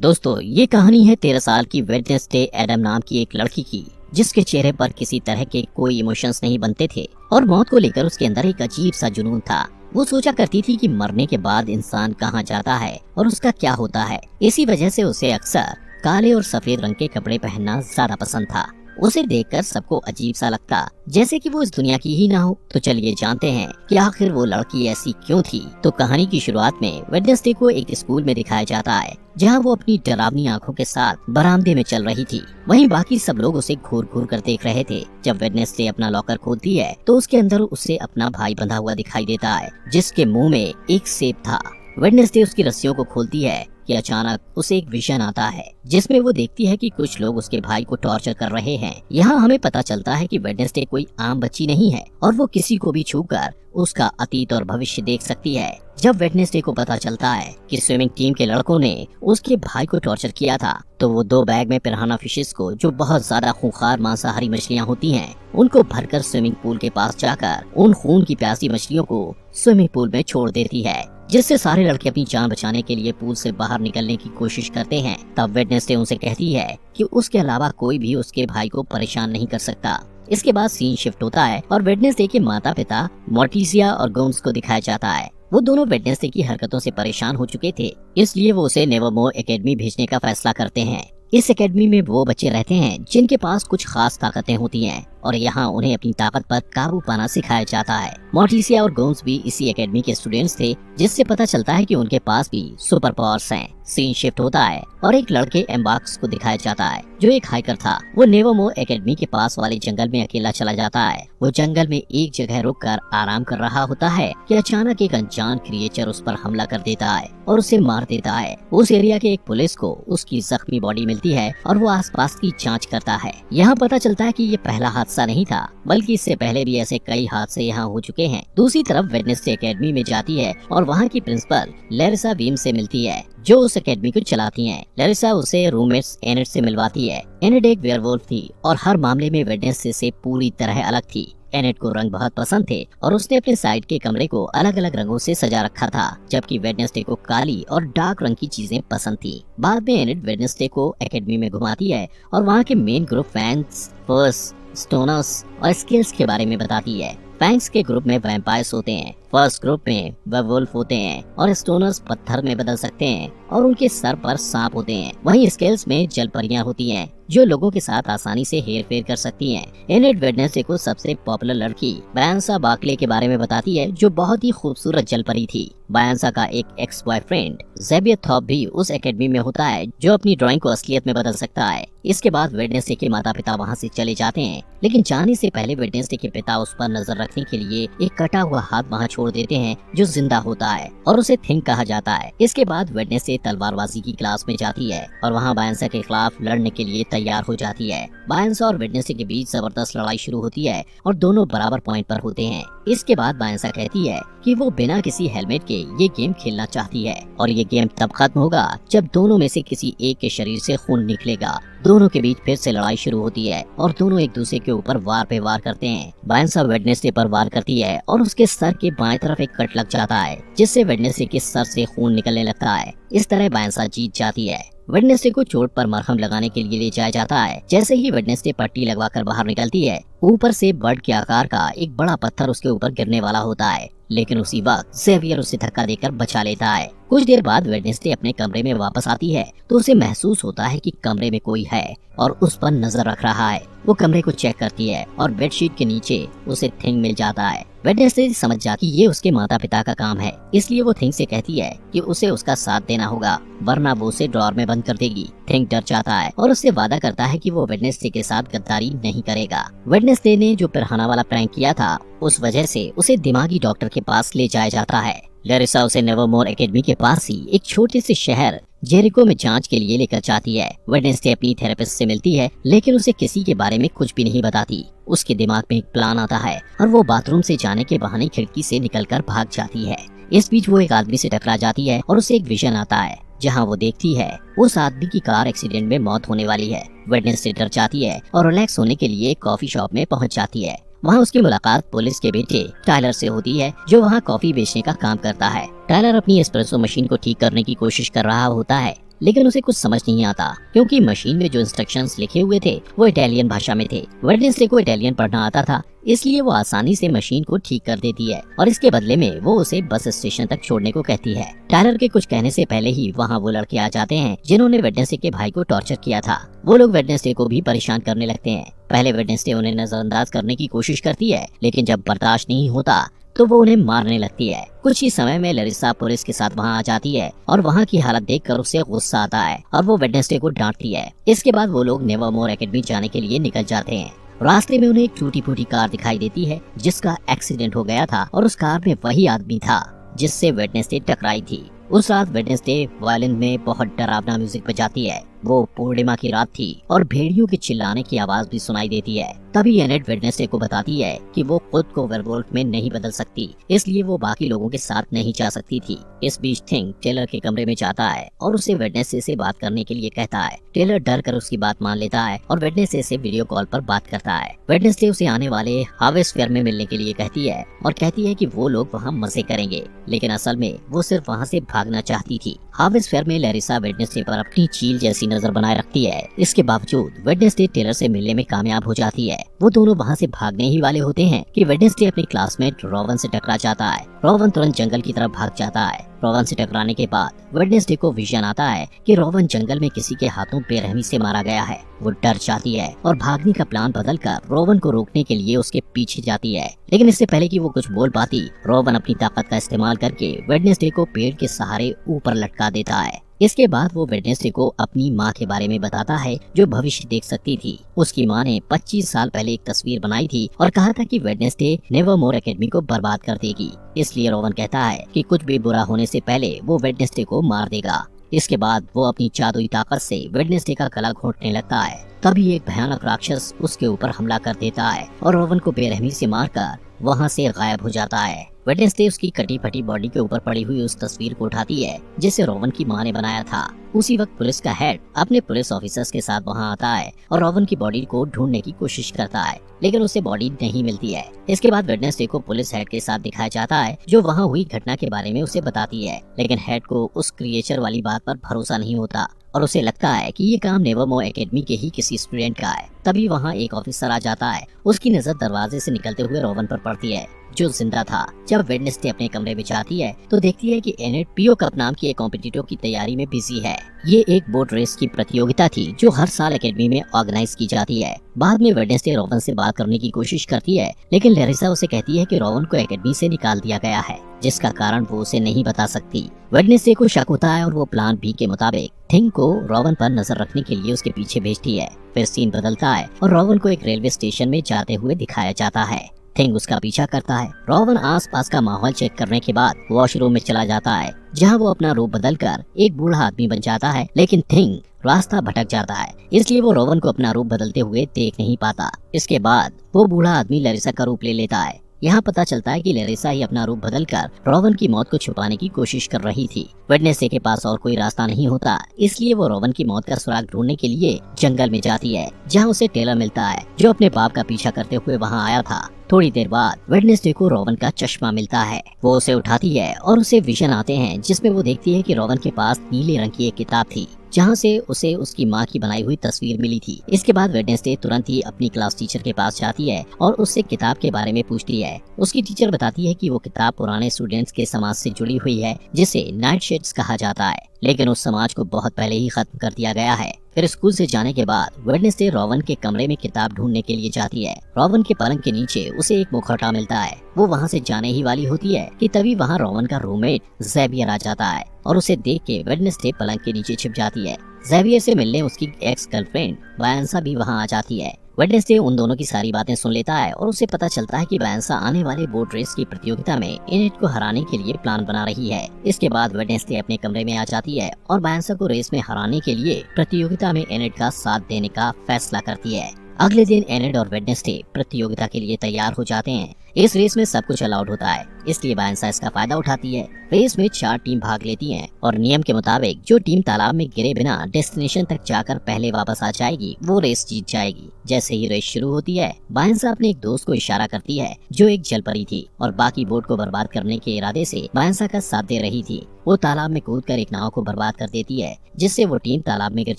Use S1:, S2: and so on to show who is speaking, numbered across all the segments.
S1: दोस्तों, ये कहानी है 13 साल की वेडनेसडे एडम नाम की एक लड़की की, जिसके चेहरे पर किसी तरह के कोई इमोशंस नहीं बनते थे और मौत को लेकर उसके अंदर एक अजीब सा जुनून था। वो सोचा करती थी कि मरने के बाद इंसान कहाँ जाता है और उसका क्या होता है। इसी वजह से उसे अक्सर काले और सफेद रंग के कपड़े पहनना ज्यादा पसंद था। उसे देखकर सबको अजीब सा लगता, जैसे कि वो इस दुनिया की ही ना हो। तो चलिए जानते हैं कि आखिर वो लड़की ऐसी क्यों थी। तो कहानी की शुरुआत में वेडनेसडे को एक स्कूल में दिखाया जाता है, जहां वो अपनी डरावनी आंखों के साथ बरामदे में चल रही थी। वहीं बाकी सब लोग उसे घूर घूर कर देख रहे थे। जब वेडनेसडे अपना लॉकर खोलती है तो उसके अंदर उसे अपना भाई बंधा हुआ दिखाई देता है, जिसके मुंह में एक सेब था। वेडनेसडे उसकी रस्सियों को खोलती है कि अचानक उसे एक विजन आता है, जिसमें वो देखती है कि कुछ लोग उसके भाई को टॉर्चर कर रहे हैं। यहाँ हमें पता चलता है कि वेडनेसडे कोई आम बच्ची नहीं है और वो किसी को भी छूकर उसका अतीत और भविष्य देख सकती है। जब वेडनेसडे को पता चलता है कि स्विमिंग टीम के लड़कों ने उसके भाई को टॉर्चर किया था, तो वो 2 बैग में पिराना फिशेस को, जो बहुत ज्यादा खूंखार मांसाहारी मछलियाँ होती हैं, उनको भरकर स्विमिंग पूल के पास जाकर उन खून की प्यासी मछलियों को स्विमिंग पूल में छोड़ देती है, जिससे सारे लड़के अपनी जान बचाने के लिए पूल से बाहर निकलने की कोशिश करते हैं। तब वेडनेसडे उनसे कहती है कि उसके अलावा कोई भी उसके भाई को परेशान नहीं कर सकता। इसके बाद सीन शिफ्ट होता है और वेडनेसडे के माता पिता मोर्टिसिया और गोम्स को दिखाया जाता है। वो दोनों वेडनेसडे की हरकतों से परेशान हो चुके थे, इसलिए वो उसे नेवरमोर एकेडमी भेजने का फैसला करते हैं। इस एकेडमी में वो बच्चे रहते हैं जिनके पास कुछ खास ताकतें होती हैं और यहाँ उन्हें अपनी ताकत पर काबू पाना सिखाया जाता है। मोर्टिसिया और गोम्स भी इसी एकेडमी के स्टूडेंट्स थे, जिससे पता चलता है कि उनके पास भी सुपर पावर्स हैं। सीन शिफ्ट होता है और एक लड़के एम्बार्क्स को दिखाया जाता है, जो एक हाइकर था। वो नेवरमोर एकेडमी के पास वाले जंगल में अकेला चला जाता है। वो जंगल में एक जगह रुककर आराम कर रहा होता है कि अचानक एक अनजान क्रिएचर उस पर हमला कर देता है और उसे मार देता है। उस एरिया के एक पुलिस को उसकी जख्मी बॉडी मिलती है और वो आसपास की जांच करता है। यहाँ पता चलता है कि ये पहला हादसा नहीं था, बल्कि इससे पहले भी ऐसे कई हादसे यहाँ हो चुके हैं। दूसरी तरफ वेडनेसडे एकेडमी में जाती है और वहाँ की प्रिंसिपल लैरिसा वीम से मिलती है, जो उस एकेडमी को चलाती हैं। लैरिसा उसे रूममेट्स एनेट से मिलवाती है। एनेट एक वेयरवुल्फ थी और हर मामले में वेडनेसडे से पूरी तरह अलग थी। एनेट को रंग बहुत पसंद थे और उसने अपने साइड के कमरे को अलग अलग रंगों से सजा रखा था, जबकि वेडनेसडे को काली और डार्क रंग की चीजें पसंद थी। बाद में एनेट वेडनेसडे को एकेडमी में घुमाती है और वहाँ के मेन ग्रुप फैंग्स, फर्स, स्टोनर्स और स्केल्स के बारे में बताती है। फैंग्स के ग्रुप में वैम्पायर्स होते हैं, फर्स्ट ग्रुप में वेयरवुल्फ होते हैं और स्टोनर्स पत्थर में बदल सकते हैं और उनके सर पर सांप होते हैं। वहीं स्केल्स में जल परियां होती हैं, जो लोगों के साथ आसानी से हेर फेर कर सकती हैं। एनेट वेडनेसडे को सबसे पॉपुलर लड़की बायंसा बार्कले के बारे में बताती है, जो बहुत ही खूबसूरत जल परी थी। बायंसा का एक एक्स बॉयफ्रेंड ज़ेबियर थॉप भी उस एकेडमी में होता है, जो अपनी ड्राइंग को असलियत में बदल सकता है। इसके बाद वेडनेसडे के माता पिता वहाँ से चले जाते हैं, लेकिन जाने से पहले वेडनेसडे के पिता उस पर नजर रखने के लिए एक कटा हुआ हाथ वहाँ छोड़ देते हैं, जो जिंदा होता है और उसे थिंक कहा जाता है। इसके बाद वेडनेसडे तलवारबाजी की क्लास में जाती है और वहाँ बायंसा के खिलाफ लड़ने के लिए तैयार हो जाती है। बायंसा और वेडनेसडे के बीच जबरदस्त लड़ाई शुरू होती है और दोनों बराबर पॉइंट पर होते हैं। इसके बाद बायंसा कहती है कि वो बिना किसी हेलमेट के ये गेम खेलना चाहती है और ये गेम तब खत्म होगा जब दोनों में से किसी एक के शरीर से खून निकलेगा। दोनों के बीच फिर से लड़ाई शुरू होती है और दोनों एक दूसरे के ऊपर वार पे वार करते हैं। बायंसा वेडनेसडे पर वार करती है और उसके सर के बाएं तरफ एक कट लग जाता है, जिससे वेडनेसडे के सर से खून निकलने लगता है। इस तरह बायंसा जीत जाती है। वेडनेसडे को चोट पर मरहम लगाने के लिए ले जाया जाता है। जैसे ही वेडनेसडे पट्टी लगवाकर बाहर निकलती है, ऊपर से बर्ड के आकार का एक बड़ा पत्थर उसके ऊपर गिरने वाला होता है, लेकिन उसी वक्त ज़ेवियर उसे धक्का देकर बचा लेता है। कुछ देर बाद वेडनेसडे अपने कमरे में वापस आती है तो उसे महसूस होता है कि कमरे में कोई है और उस पर नजर रख रहा है। वो कमरे को चेक करती है और बेडशीट के नीचे उसे थिंग मिल जाता है। वेडनेसडे समझ जाती ये उसके माता पिता का काम है, इसलिए वो थिंग से कहती है कि उसे उसका साथ देना होगा, वरना वो उसे ड्रॉर में बंद कर देगी। थिंग डर जाता है और उससे वादा करता है कि वो वेडनेसडे के साथ गद्दारी नहीं करेगा। वेडनेसडे ने जो पिराना वाला प्रैंक किया था, उस वजह से उसे दिमागी डॉक्टर के पास ले जाया जाता है। लैरिसा उसे नेवरमोर एकेडमी के पास ही एक छोटे से शहर जेरिको में जांच के लिए लेकर जाती है। वेडनेसडे अपनी थेरेपिस्ट से मिलती है, लेकिन उसे किसी के बारे में कुछ भी नहीं बताती। उसके दिमाग में एक प्लान आता है और वो बाथरूम से जाने के बहाने खिड़की से निकलकर भाग जाती है। इस बीच वो एक आदमी से टकरा जाती है और उसे एक विजन आता है, जहाँ वो देखती है उस आदमी की कार एक्सीडेंट में मौत होने वाली है। वेडनेसडे डर जाती है और रिलैक्स होने के लिए एक कॉफी शॉप में पहुँच जाती है। वहाँ उसकी मुलाकात पुलिस के बेटे टायलर से होती है, जो वहाँ कॉफी बेचने का काम करता है। टायलर अपनी एस्प्रेसो मशीन को ठीक करने की कोशिश कर रहा होता है, लेकिन उसे कुछ समझ नहीं आता क्योंकि मशीन में जो इंस्ट्रक्शंस लिखे हुए थे वो इटालियन भाषा में थे। वेडनेसडे को इटालियन पढ़ना आता था, इसलिए वो आसानी से मशीन को ठीक कर देती है और इसके बदले में वो उसे बस स्टेशन तक छोड़ने को कहती है। टायलर के कुछ कहने से पहले ही वहाँ वो लड़के आ जाते हैं जिन्होंने वेडनेसडे के भाई को टॉर्चर किया था। वो लोग वेडनेसडे को भी परेशान करने लगते हैं। पहले वेडनेसडे उन्हें नजरअंदाज करने की कोशिश करती है, लेकिन जब बर्दाश्त नहीं होता तो वो उन्हें मारने लगती है। कुछ ही समय में लरिसा पुलिस के साथ वहाँ आ जाती है और वहाँ की हालत देखकर उसे गुस्सा आता है और वो वेडनेसडे को डांटती है। इसके बाद वो लोग नेवरमोर एकेडमी जाने के लिए निकल जाते हैं। रास्ते में उन्हें एक टूटी फूटी कार दिखाई देती है जिसका एक्सीडेंट हो गया था और उस कार में वही आदमी था जिससे वेडनेसडे टकराई थी। उस रात वेडनेसडे वायलिन में बहुत डरावना म्यूजिक बजाती है। वो पूर्णिमा की रात थी और भेड़ियों के चिल्लाने की आवाज भी सुनाई देती है। तभी एनेट वेडनेसडे को बताती है कि वो खुद को वेयरवुल्फ में नहीं बदल सकती, इसलिए वो बाकी लोगों के साथ नहीं जा सकती थी। इस बीच थिंग टेलर के कमरे में जाता है और उसे वेडनेसडे से बात करने के लिए कहता है। टेलर डर कर उसकी बात मान लेता है और वेडनेसडे से वीडियो कॉल पर बात करता है। वेडनेसडे उसे आने वाले हार्वेस्ट फेयर में मिलने के लिए कहती है और कहती है कि वो लोग वहाँ मजे करेंगे, लेकिन असल में वो सिर्फ वहाँ से भागना चाहती थी। हार्वेस्ट फेयर में लैरिसा वेडनेसडे पर अपनी चील जैसी नजर बनाए रखती है। इसके बावजूद वेडनेसडे टेलर से मिलने में कामयाब हो जाती है। वो दोनों वहाँ से भागने ही वाले होते हैं कि वेडनेसडे अपने क्लासमेट रोवन से टकरा जाता है। रोवन तुरंत जंगल की तरफ भाग जाता है। रोवन से टकराने के बाद वेडनेसडे को विजन आता है कि रोवन जंगल में किसी के हाथों बेरहमी से मारा गया है। वो डर जाती है और भागने का प्लान बदलकर रोवन को रोकने के लिए उसके पीछे जाती है, लेकिन इससे पहले कि वो कुछ बोल पाती, रोवन अपनी ताकत का इस्तेमाल करके वेडनेसडे को पेड़ के सहारे ऊपर लटका देता है। इसके बाद वो वेडनेसडे को अपनी माँ के बारे में बताता है जो भविष्य देख सकती थी। उसकी माँ ने 25 साल पहले एक तस्वीर बनाई थी और कहा था कि वेडनेसडे नेवरमोर एकेडमी को बर्बाद कर देगी। इसलिए रोवन कहता है कि कुछ भी बुरा होने से पहले वो वेडनेसडे को मार देगा। इसके बाद वो अपनी जादुई ताकत से वेडनेसडे का गला घोंटने लगता है। तभी एक भयानक राक्षस उसके ऊपर हमला कर देता है और रोवन को बेरहमी से मारकर वहाँ से गायब हो जाता है। वेडनेसडे उसकी कटी फटी बॉडी के ऊपर पड़ी हुई उस तस्वीर को उठाती है जिसे रोवन की माँ ने बनाया था। उसी वक्त पुलिस का हेड अपने पुलिस ऑफिसर्स के साथ वहाँ आता है और रोवन की बॉडी को ढूंढने की कोशिश करता है, लेकिन उसे बॉडी नहीं मिलती है। इसके बाद वेडनेसडे को पुलिस हेड के साथ दिखाया जाता है जो वहाँ हुई घटना के बारे में उसे बताती है, लेकिन हेड को उस क्रिएचर वाली बात पर भरोसा नहीं होता और उसे लगता है कि ये काम नेवरमोर एकेडमी के ही किसी स्टूडेंट का है। तभी वहाँ एक ऑफिसर आ जाता है। उसकी नजर दरवाजे से निकलते हुए रोवन पर पड़ती है जो जिंदा था। जब वेडनेसडे अपने कमरे में जाती है तो देखती है कि एनेट पीओ कप नाम की एक कॉम्पिटिटर की तैयारी में बिजी है। ये एक बोट रेस की प्रतियोगिता थी जो हर साल एकेडमी में ऑर्गेनाइज की जाती है। बाद में वेडनेसडे रोवन से बात करने की कोशिश करती है, लेकिन लैरिसा उसे कहती है कि रोवन को एकेडमी से निकाल दिया गया है, जिसका कारण वो उसे नहीं बता सकती। वेडनेसडे को शक होता है और वो प्लान बी के मुताबिक थिंग को रोवन पर नजर रखने के लिए उसके पीछे भेजती है। फिर सीन बदलता है और रोवन को एक रेलवे स्टेशन में जाते हुए दिखाया जाता है। थिंग उसका पीछा करता है। रोवन आसपास का माहौल चेक करने के बाद वॉशरूम में चला जाता है जहां वो अपना रूप बदलकर एक बूढ़ा आदमी बन जाता है, लेकिन थिंग रास्ता भटक जाता है, इसलिए वो रोवन को अपना रूप बदलते हुए देख नहीं पाता। इसके बाद वो बूढ़ा आदमी लैरिसा का रूप ले लेता है। यहाँ पता चलता है कि लैरिसा ही अपना रूप बदलकर रोवन की मौत को छुपाने की कोशिश कर रही थी। वेडनेसडे के पास और कोई रास्ता नहीं होता, इसलिए वो रोवन की मौत का सुराग ढूंढने के लिए जंगल में जाती है जहाँ उसे टेलर मिलता है जो अपने बाप का पीछा करते हुए वहाँ आया था। थोड़ी देर बाद वेडनेसडे को रोवन का चश्मा मिलता है। वो उसे उठाती है और उसे विजन आते हैं जिसमें वो देखती है कि रोवन के पास नीले रंग की एक किताब थी जहाँ से उसे उसकी माँ की बनाई हुई तस्वीर मिली थी। इसके बाद वेडनेसडे तुरंत ही अपनी क्लास टीचर के पास जाती है और उससे किताब के बारे में पूछती है। उसकी टीचर बताती है कि वो किताब पुराने स्टूडेंट्स के समाज से जुड़ी हुई है जिसे नाइट शेड्स कहा जाता है, लेकिन उस समाज को बहुत पहले ही खत्म कर दिया गया है। फिर स्कूल से जाने के बाद वेडनेसडे रोवन के कमरे में किताब ढूंढने के लिए जाती है। रोवन के पलंग के नीचे उसे एक मुखौटा मिलता है। वो वहाँ से जाने ही वाली होती है कि तभी वहाँ रोवन का रूममेट ज़ेवियर आ जाता है और उसे देख के वेडनेसडे पलंग के नीचे छिप जाती है। ज़ेवियर से मिलने उसकी एक्स गर्लफ्रेंड वायंसा भी वहाँ आ जाती है। वेडनेसडे उन दोनों की सारी बातें सुन लेता है और उसे पता चलता है कि वायंसा आने वाले बोट रेस की प्रतियोगिता में एनेट को हराने के लिए प्लान बना रही है। इसके बाद वेडनेसडे अपने कमरे में आ जाती है और वायंसा को रेस में हराने के लिए प्रतियोगिता में एनेट का साथ देने का फैसला करती है। अगले दिन एनेट और वेडनेसडे प्रतियोगिता के लिए तैयार हो जाते हैं। इस रेस में सब कुछ अलाउड होता है, इसलिए बायंसा इसका फायदा उठाती है। रेस में 4 टीम भाग लेती हैं और नियम के मुताबिक जो टीम तालाब में गिरे बिना डेस्टिनेशन तक जाकर पहले वापस आ जाएगी वो रेस जीत जाएगी। जैसे ही रेस शुरू होती है, बायंसा अपने एक दोस्त को इशारा करती है जो एक जलपरी थी और बाकी बोट को बर्बाद करने के इरादे से बायंसा का साथ दे रही थी। वो तालाब में कूदकर एक नाव को बर्बाद कर देती है, जिससे वो टीम तालाब में गिर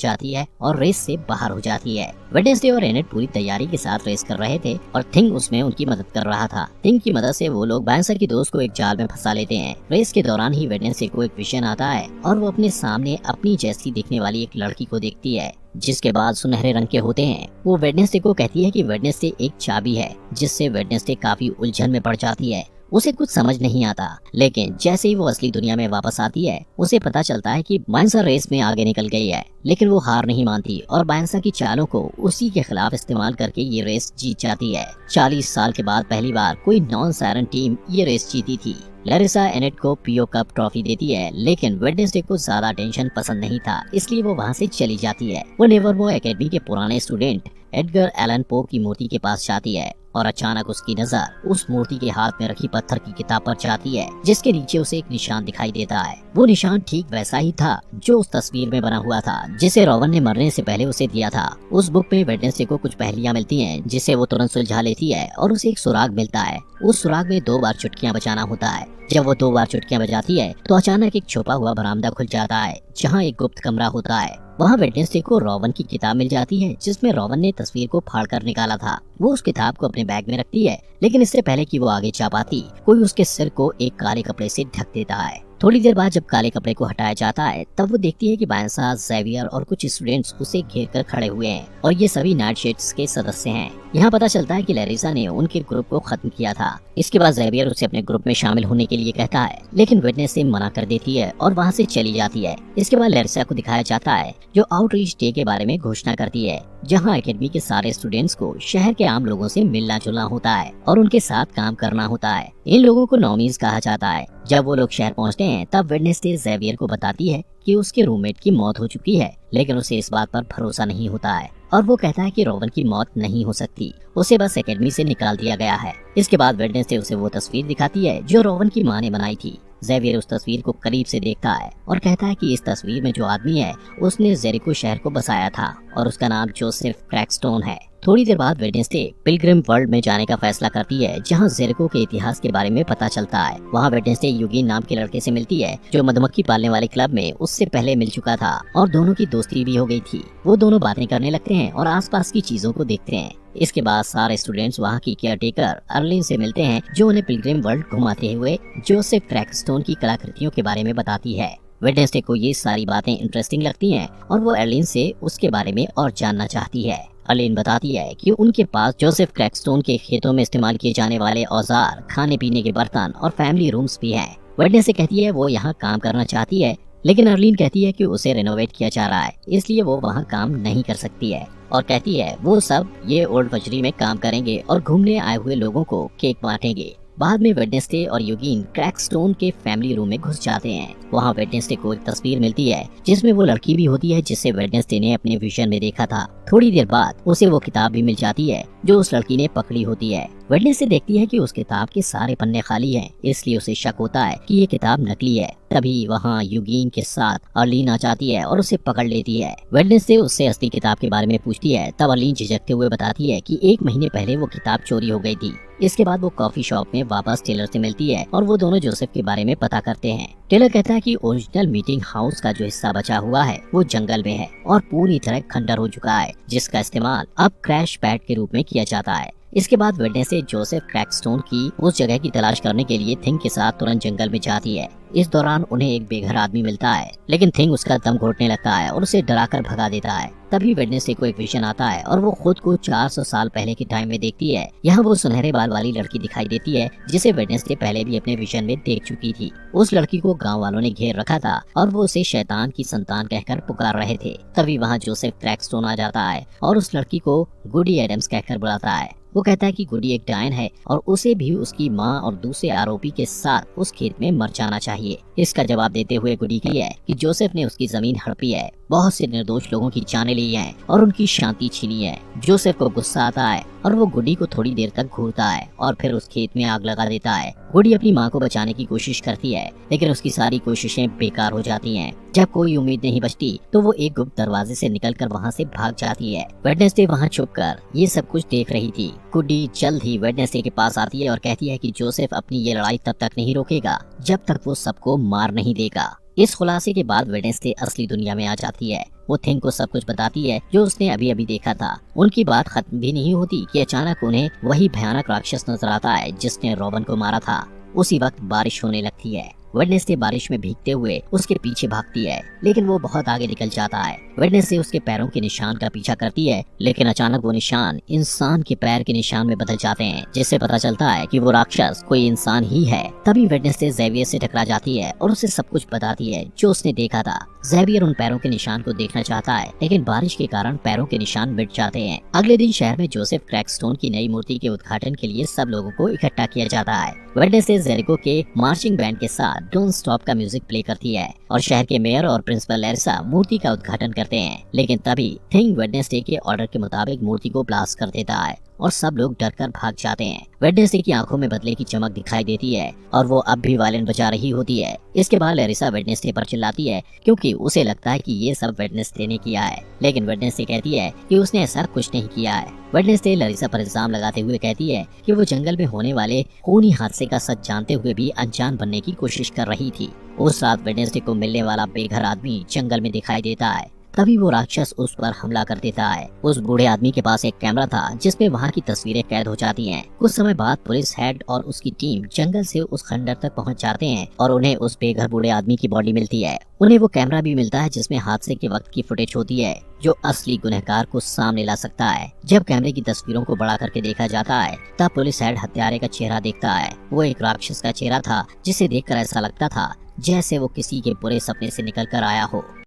S1: जाती है और रेस से बाहर हो जाती है। वेडनेसडे और एनेट पूरी तैयारी के साथ रेस कर रहे थे और थिंग उसमें उनकी मदद कर रहा था। थिंग की मदद से वो लोग बायंसा की दोस्त को एक जाल में फंसा लेते हैं। रेस के दौरान ही वेडनेसडे को एक विजन आता है और वो अपने सामने अपनी जैसी दिखने वाली एक लड़की को देखती है, जिसके बाद सुनहरे रंग के होते हैं। वो वेडनेसडे को कहती है कि वेडनेसडे एक चाबी है, जिससे वेडनेसडे काफी उलझन में पड़ जाती है। उसे कुछ समझ नहीं आता, लेकिन जैसे ही वो असली दुनिया में वापस आती है, उसे पता चलता है कि बायंसा रेस में आगे निकल गई है। लेकिन वो हार नहीं मानती और बायंसा की चालों को उसी के खिलाफ इस्तेमाल करके ये रेस जीत जाती है। 40 साल के बाद पहली बार कोई नॉन सायरन टीम ये रेस जीती थी। लैरिसा एनेट को पीओ कप ट्रॉफी देती है, लेकिन वेडनेसडे को ज्यादा टेंशन पसंद नहीं था, इसलिए वो वहाँ से चली जाती है। वो नेवरमो एकेडमी के पुराने स्टूडेंट एडगर एलन पो की मूर्ति के पास जाती है और अचानक उसकी नजर उस मूर्ति के हाथ में रखी पत्थर की किताब पर जाती है, जिसके नीचे उसे एक निशान दिखाई देता है। वो निशान ठीक वैसा ही था जो उस तस्वीर में बना हुआ था, जिसे रोवन ने मरने से पहले उसे दिया था। उस बुक में वेडनेसडे को कुछ पहेलियां मिलती हैं, जिसे वो तुरंत सुलझा लेती है और उसे एक सुराग मिलता है। उस सुराग में 2 बार चुटकियां बजाना होता है। जब वो 2 बार चुटकियां बजाती है तो अचानक एक छुपा हुआ बरामदा खुल जाता है, जहाँ एक गुप्त कमरा होता है। वहाँ वेडनेसडे को रोवन की किताब मिल जाती है, जिसमें रोवन ने तस्वीर को फाड़ कर निकाला था। वो उस किताब को अपने बैग में रखती है, लेकिन इससे पहले कि वो आगे जा पाती, कोई उसके सिर को एक काले कपड़े से ढक देता है। थोड़ी देर बाद जब काले कपड़े को हटाया जाता है, तब वो देखती है कि बायंसा, ज़ेवियर और कुछ स्टूडेंट्स उसे घेर कर खड़े हुए हैं और ये सभी नाइट शिफ्ट्स के सदस्य हैं। यहाँ पता चलता है कि लैरिसा ने उनके ग्रुप को खत्म किया था। इसके बाद ज़ेवियर उसे अपने ग्रुप में शामिल होने के लिए कहता है, लेकिन वेडनेसडे मना कर देती है और वहाँ से चली जाती है। इसके बाद लैरिसा को दिखाया जाता है जो आउटरीच डे के बारे में घोषणा करती है, जहाँ एकेडमी के सारे स्टूडेंट्स को शहर के आम लोगों से मिलना जुलना होता है और उनके साथ काम करना होता है। इन लोगों को नॉर्मीज कहा जाता है। जब वो लोग शहर पहुँचते हैं, तब वेडनेसडे ज़ेवियर को बताती है कि उसके रूममेट की मौत हो चुकी है, लेकिन उसे इस बात पर भरोसा नहीं होता है और वो कहता है कि रोवन की मौत नहीं हो सकती, उसे बस एकेडमी से निकाल दिया गया है। इसके बाद वेडनेसडे उसे वो तस्वीर दिखाती है जो रोवन की माँ ने बनाई थी। ज़ेवियर उस तस्वीर को करीब से देखता है और कहता है कि इस तस्वीर में जो आदमी है उसने जेरिको शहर को बसाया था और उसका नाम जोसेफ क्रैकस्टोन है। थोड़ी देर बाद वेडनेसडे पिलग्रिम वर्ल्ड में जाने का फैसला करती है, जहां जेरिको के इतिहास के बारे में पता चलता है। वहां वेडनेसडे यूगिन नाम के लड़के से मिलती है जो मधुमक्खी पालने वाले क्लब में उससे पहले मिल चुका था और दोनों की दोस्ती भी हो गई थी। वो दोनों बातें करने लगते हैं और आसपास की चीजों को देखते हैं। इसके बाद सारे स्टूडेंट्स वहाँ की केयरटेकर अर्लिन से मिलते हैं, जो उन्हें पिलग्रिम वर्ल्ड घुमाते हुए जोसेफ क्रैकस्टोन की कलाकृतियों के बारे में बताती है। वेडनेसडे को ये सारी बातें इंटरेस्टिंग लगती हैं और वो अर्लिन से उसके बारे में और जानना चाहती है। अर्लिन बताती है कि उनके पास जोसेफ क्रैकस्टोन के खेतों में इस्तेमाल किए जाने वाले औजार, खाने पीने के बर्तन और फैमिली रूम्स भी हैं। वेडनेसडे कहती है वो यहाँ काम करना चाहती है, लेकिन अर्लिन कहती है कि उसे रेनोवेट किया जा रहा है, इसलिए वो वहाँ काम नहीं कर सकती है और कहती है वो सब ये ओल्ड वजरी में काम करेंगे और घूमने आए हुए लोगों को केक बांटेंगे। बाद में वेडनेसडे और यूगिन क्रैकस्टोन के फैमिली रूम में घुस जाते हैं। वहाँ वेडनेसडे को एक तस्वीर मिलती है जिसमें वो लड़की भी होती है जिसे वेडनेसडे ने अपने विजन में देखा था। थोड़ी देर बाद उसे वो किताब भी मिल जाती है जो उस लड़की ने पकड़ी होती है। वेडनेसडे देखती है कि उस किताब के सारे पन्ने खाली हैं, इसलिए उसे शक होता है कि ये किताब नकली है। तभी वहाँ यूगिन के साथ अर्लिन आ जाती है और उसे पकड़ लेती है। वेडनेसडे उससे असली किताब के बारे में पूछती है, तब अर्लिन झिझकते हुए बताती है कि 1 महीने पहले वो किताब चोरी हो गई थी। इसके बाद वो कॉफी शॉप में वापस टेलर से मिलती है और वो दोनों जोसेफ के बारे में पता करते हैं। टेलर कहता है कि ओरिजिनल मीटिंग हाउस का जो हिस्सा बचा हुआ है वो जंगल में है और पूरी तरह खंडर हो चुका है, जिसका इस्तेमाल अब क्रैश पैड के रूप में किया जाता है। इसके बाद वेडनेसडे जोसेफ क्रैकस्टोन की उस जगह की तलाश करने के लिए थिंग के साथ तुरंत जंगल में जाती है। इस दौरान उन्हें एक बेघर आदमी मिलता है, लेकिन थिंग उसका दम घोटने लगता है और उसे डराकर भगा देता है। तभी वेडनेसडे को एक विजन आता है और वो खुद को 400 साल पहले के टाइम में देखती है। यहाँ वो सुनहरे बाल वाली लड़की दिखाई देती है जिसे वेडनेसडे पहले भी अपने विजन में देख चुकी थी। उस लड़की को गांव वालों ने घेर रखा था और वो उसे शैतान की संतान कहकर पुकार रहे थे। तभी वहाँ जोसेफ क्रैकस्टोन आ जाता है और उस लड़की को गुडी एडम्स कहकर बुलाता है। वो कहता है कि गुडी एक डायन है और उसे भी उसकी माँ और दूसरे आरोपी के साथ उस खेत में मर जाना चाहिए। इसका जवाब देते हुए गुडी कहती है कि जोसेफ ने उसकी जमीन हड़पी है, बहुत से निर्दोष लोगों की जानें ली हैं और उनकी शांति छीनी है। जोसेफ को गुस्सा आता है और वो गुड्डी को थोड़ी देर तक घूरता है और फिर उस खेत में आग लगा देता है। गुड्डी अपनी माँ को बचाने की कोशिश करती है, लेकिन उसकी सारी कोशिशें बेकार हो जाती हैं। जब कोई उम्मीद नहीं बचती तो वो एक गुप्त दरवाजे से निकलकर वहाँ से भाग जाती है। वेडनेसडे वहाँ छुपकर ये सब कुछ देख रही थी। गुड्डी जल्द ही वेडनेसडे के पास आती है और कहती है कि जोसेफ अपनी ये लड़ाई तब तक नहीं रोकेगा जब तक वो सबको मार नहीं देगा। इस खुलासे के बाद वेडनेसडे असली दुनिया में आ जाती है। वो थिंग को सब कुछ बताती है जो उसने अभी अभी देखा था। उनकी बात खत्म भी नहीं होती कि अचानक उन्हें वही भयानक राक्षस नजर आता है जिसने रॉबन को मारा था। उसी वक्त बारिश होने लगती है। वेडनेसडे बारिश में भीगते हुए उसके पीछे भागती है, लेकिन वो बहुत आगे निकल जाता है। वेडनेसडे उसके पैरों के निशान का पीछा करती है, लेकिन अचानक वो निशान इंसान के पैर के निशान में बदल जाते हैं, जिससे पता चलता है कि वो राक्षस कोई इंसान ही है। तभी वेडनेसडे ज़ेवियर से टकरा जाती है और उसे सब कुछ बताती है जो उसने देखा था। ज़ेवियर उन पैरों के निशान को देखना चाहता है, लेकिन बारिश के कारण पैरों के निशान मिट जाते हैं। अगले दिन शहर में जोसेफ क्रैकस्टोन की नई मूर्ति के उद्घाटन के लिए सब लोगों को इकट्ठा किया जाता है। वेडनेसडे जेरिको के मार्चिंग बैंड के साथ डोंट स्टॉप का म्यूजिक प्ले करती है और शहर के मेयर और प्रिंसिपल लैरिसा मूर्ति का उद्घाटन करते हैं। लेकिन तभी थिंग वेडनेसडे के ऑर्डर के मुताबिक मूर्ति को ब्लास्ट कर देता है और सब लोग डरकर भाग जाते हैं। वेडनेसडे की आंखों में बदले की चमक दिखाई देती है और वो अब भी वायलिन बजा रही होती है। इसके बाद लैरिसा वेडनेसडे पर चिल्लाती है क्योंकि उसे लगता है कि ये सब वेडनेसडे ने किया है, लेकिन वेडनेसडे कहती है कि उसने ऐसा कुछ नहीं किया है। वेडनेसडे लैरिसा पर इल्जाम लगाते हुए कहती है कि वो जंगल में होने वाले खूनी हादसे का सच जानते हुए भी अनजान बनने की कोशिश कर रही थी। उस रात वेडनेसडे को मिलने वाला बेघर आदमी जंगल में दिखाई देता है। तभी वो राक्षस उस पर हमला कर देता है। उस बूढ़े आदमी के पास एक कैमरा था जिसमें वहाँ की तस्वीरें कैद हो जाती हैं। कुछ समय बाद पुलिस हेड और उसकी टीम जंगल से उस खंडर तक पहुँच जाते हैं और उन्हें उस बेघर बूढ़े आदमी की बॉडी मिलती है। उन्हें वो कैमरा भी मिलता है जिसमें हादसे के वक्त की फुटेज होती है जो असली गुनहगार को सामने ला सकता है। जब कैमरे की तस्वीरों को बड़ा करके देखा जाता है तब पुलिस हेड हत्यारे का चेहरा देखता है। वो एक राक्षस का चेहरा था जिसे देखकर ऐसा लगता था जैसे वो किसी के बुरे सपने से निकल कर आया हो।